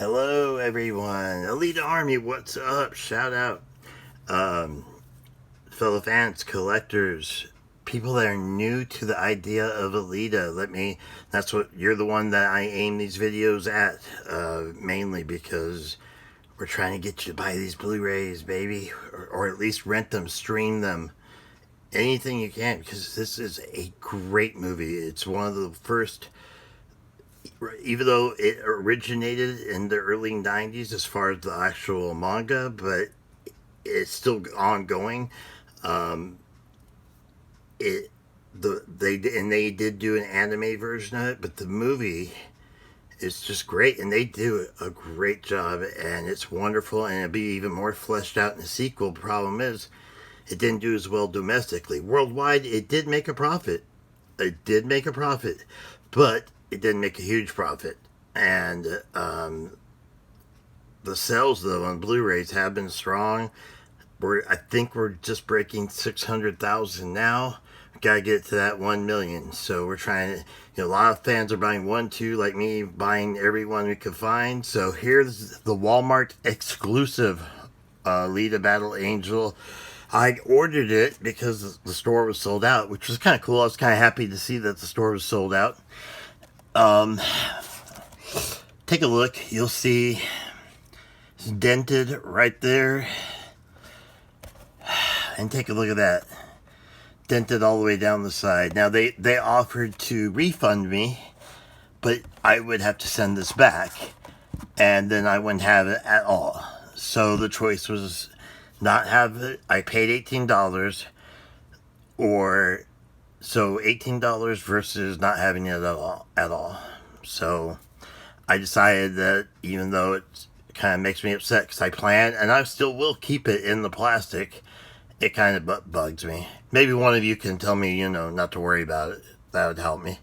Hello everyone, Alita Army, what's up? Shout out, um, fellow fans, collectors, people that are new to the idea of Alita. That's what, you're the one that I aim these videos at, mainly because we're trying to get you to buy these Blu-rays, baby, or at least rent them, stream them, anything you can, because this is a great movie. It's one of the first, even though it originated in the early 90s as far as the actual manga, but it's still ongoing. Um, it they did do an anime version of it, but the movie is just great, and they do a great job, and it's wonderful, and it'll be even more fleshed out in the sequel. Problem is, it didn't do as well domestically. Worldwide, it did make a profit. It did make a profit, but it didn't make a huge profit. And the sales, though, on Blu-rays have been strong. I think we're just breaking 600,000 now. We gotta get to that 1 million. So we're trying to, a lot of fans are buying 1, 2, like me, buying every one we could find. So here's the Walmart exclusive Alita Battle Angel. I ordered it because the store was sold out, which was kind of cool. I was kind of happy to see that the store was sold out. Take a look. You'll see it's dented right there. And take a look at that. Dented all the way down the side. Now, they offered to refund me, but I would have to send this back, and then I wouldn't have it at all. So the choice was not have it. I paid $18, or so $18 versus not having it at all. So I decided that, even though it kind of makes me upset because I plan, and I still will keep it in the plastic, it kind of bugs me. Maybe one of you can tell me, not to worry about it. That would help me.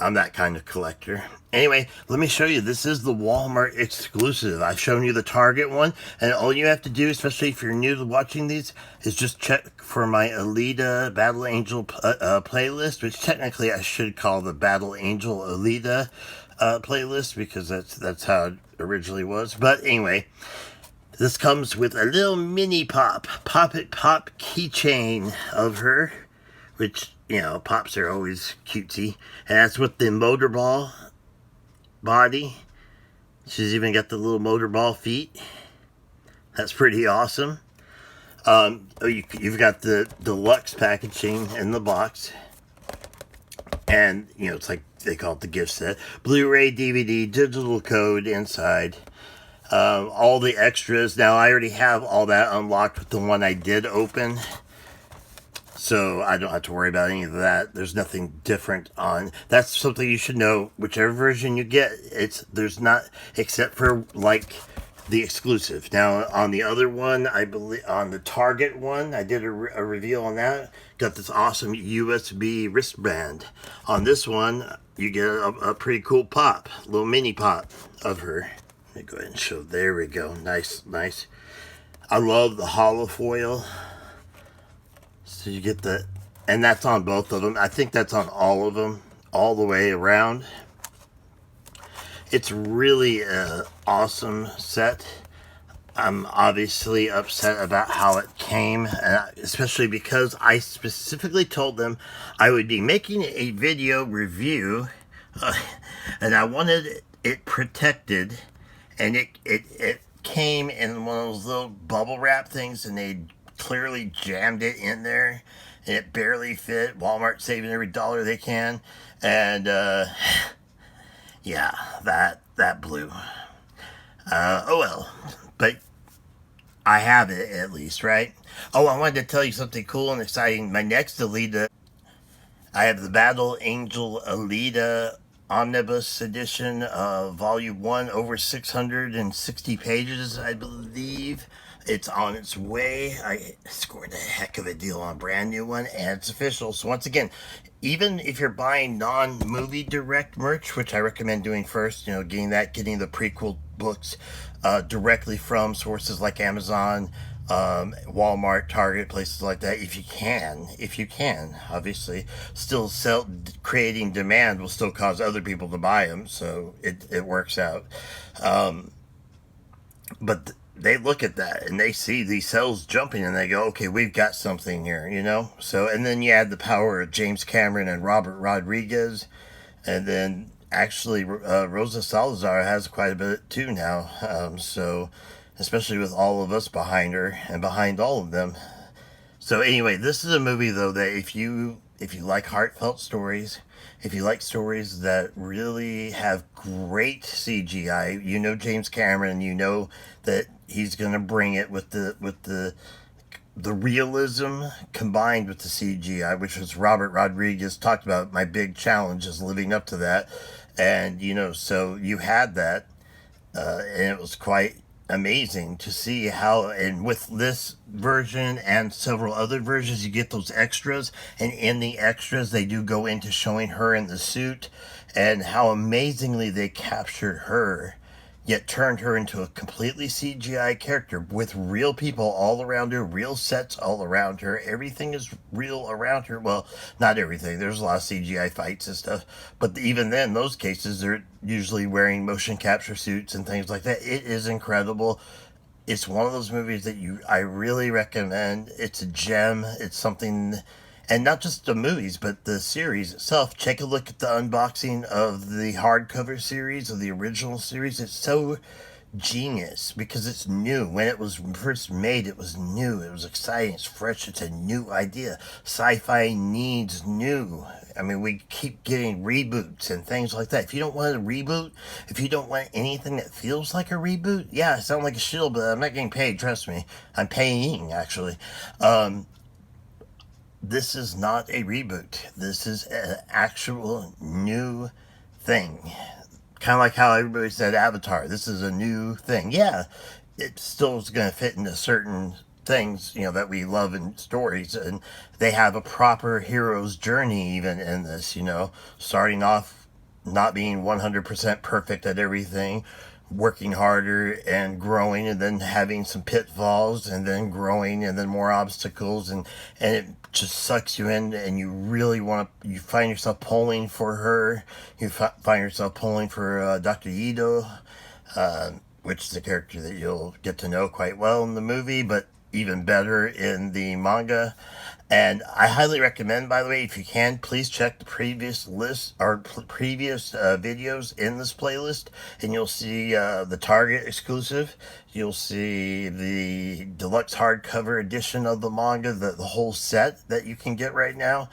I'm that kind of collector. Anyway, let me show you. This is the Walmart exclusive. I've shown you the Target one, and all you have to do, especially if you're new to watching these, is just check for my Alita Battle Angel playlist, which technically I should call the Battle Angel Alita playlist, because that's how it originally was. But anyway, this comes with a little mini Pop It Pop keychain of her, which, Pops are always cutesy. And that's with the motor ball body. She's even got the little motor ball feet. That's pretty awesome. You've got the deluxe packaging in the box. And, it's like they call it the gift set. Blu-ray, DVD, digital code inside. All the extras. Now, I already have all that unlocked with the one I did open, so I don't have to worry about any of that. There's nothing different on. That's something you should know. Whichever version you get, there's not, except for like the exclusive. Now, on the other one, I believe on the Target one, I did a reveal on that. Got this awesome USB wristband. On this one, you get a pretty cool pop, little mini pop of her. Let me go ahead and show. There we go. Nice. I love the hollow foil. So you get the, and that's on both of them. I think that's on all of them, all the way around. It's really an awesome set. I'm obviously upset about how it came, especially because I specifically told them I would be making a video review, and I wanted it protected. And it came in one of those little bubble wrap things, and they clearly jammed it in there, and it barely fit. Walmart saving every dollar they can, and yeah, that blew. Oh well, but I have it at least, right? Oh, I wanted to tell you something cool and exciting. My next Alita, I have the Battle Angel Alita Omnibus Edition, Volume 1, over 660 pages, I believe. It's on its way. I scored a heck of a deal on a brand new one, and it's official. So once again, even if you're buying non-movie direct merch, which I recommend doing first, getting the prequel books directly from sources like Amazon, Walmart, Target, places like that, if you can, obviously. Still creating demand will still cause other people to buy them, so it works out. But they look at that and they see these cells jumping and they go, okay, we've got something here, you know? So, and then you add the power of James Cameron and Robert Rodriguez, and then actually Rosa Salazar has quite a bit too now. So, especially with all of us behind her and behind all of them. So anyway, this is a movie though that if you like heartfelt stories, if you like stories that really have great CGI, you know James Cameron, you know that he's going to bring it with the realism combined with the CGI, which was Robert Rodriguez talked about. My big challenge is living up to that, and you know, so you had that, and it was quite amazing to see how, and with this version and several other versions, you get those extras, and in the extras they do go into showing her in the suit and how amazingly they captured her, yet turned her into a completely CGI character with real people all around her, real sets all around her. Everything is real around her. Well, not everything. There's a lot of CGI fights and stuff. But even then, those cases, they're usually wearing motion capture suits and things like that. It is incredible. It's one of those movies that I really recommend. It's a gem. It's something, and not just the movies, but the series itself. Take a look at the unboxing of the hardcover series, of the original series. It's so genius because it's new. When it was first made, it was new. It was exciting. It's fresh. It's a new idea. Sci-fi needs new. I mean, we keep getting reboots and things like that. If you don't want a reboot, if you don't want anything that feels like a reboot, yeah, I sound like a shill, but I'm not getting paid. Trust me, I'm paying actually. This is not a reboot. This is an actual new thing. Kind of like how everybody said Avatar. This is a new thing. Yeah, it still is going to fit into certain things, you know, that we love in stories, and they have a proper hero's journey even in this, you know, starting off not being 100% perfect at everything, working harder and growing, and then having some pitfalls, and then growing, and then more obstacles, and it just sucks you in, and you really want to, you find yourself pulling for her, you find yourself pulling for Dr. Ito, which is a character that you'll get to know quite well in the movie, but even better in the manga. And I highly recommend, by the way, if you can, please check the previous list or previous videos in this playlist, and you'll see the Target exclusive. You'll see the deluxe hardcover edition of the manga, the whole set that you can get right now.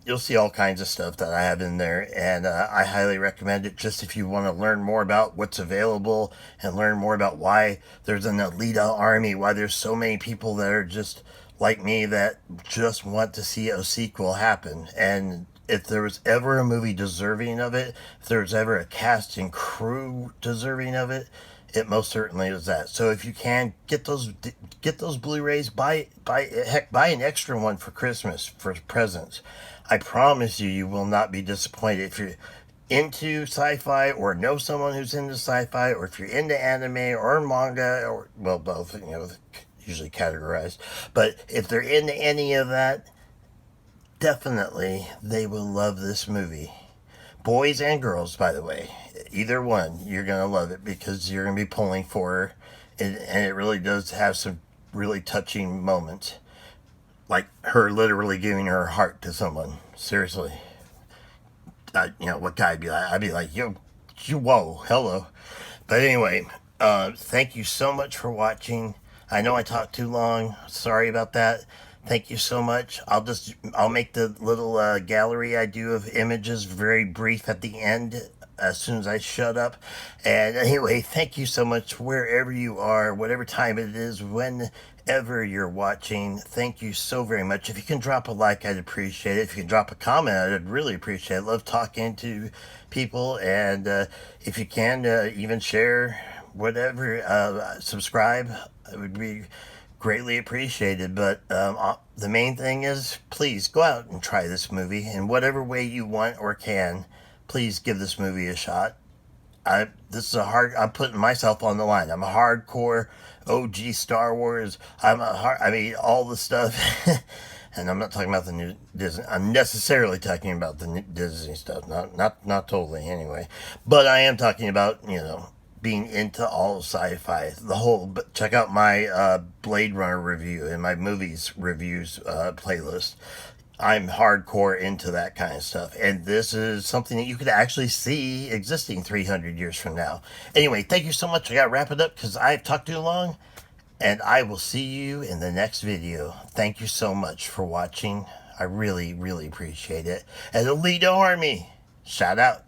You'll see all kinds of stuff that I have in there, and I highly recommend it just if you want to learn more about what's available and learn more about why there's an Alita army, why there's so many people that are just like me that just want to see a sequel happen. And if there was ever a movie deserving of it, if there was ever a cast and crew deserving of it, it most certainly is that. So if you can get those Blu-rays, buy an extra one for Christmas for presents. I promise you, you will not be disappointed. If you're into sci-fi or know someone who's into sci-fi, or if you're into anime or manga, or well, both, you know, usually categorized. But if they're into any of that, definitely they will love this movie. Boys and girls, by the way, either one, you're going to love it because you're going to be pulling for her. And it really does have some really touching moments. Like her literally giving her heart to someone. Seriously. You know, what guy I'd be like? I'd be like, yo, whoa, hello. But anyway, thank you so much for watching. I know I talked too long. Sorry about that. Thank you so much. I'll make the little gallery I do of images very brief at the end as soon as I shut up. And anyway, thank you so much wherever you are, whatever time it is, whenever you're watching. Thank you so very much. If you can drop a like, I'd appreciate it. If you can drop a comment, I'd really appreciate it. I love talking to people. And if you can, even share, whatever, subscribe. It would be greatly appreciated. But the main thing is, please go out and try this movie in whatever way you want or can. Please give this movie a shot. I'm putting myself on the line. I'm a hardcore OG Star Wars. I mean, all the stuff. And I'm not talking about the new Disney. I'm necessarily talking about the new Disney stuff. Not totally anyway. But I am talking about, you know, being into all sci-fi. The whole, check out my Blade Runner review and my movies reviews playlist. I'm hardcore into that kind of stuff, and this is something that you could actually see existing 300 years from now. Anyway, thank you so much. I gotta wrap it up because I've talked too long, and I will see you in the next video. Thank you so much for watching. I really, really appreciate it. And Alita Army, shout out.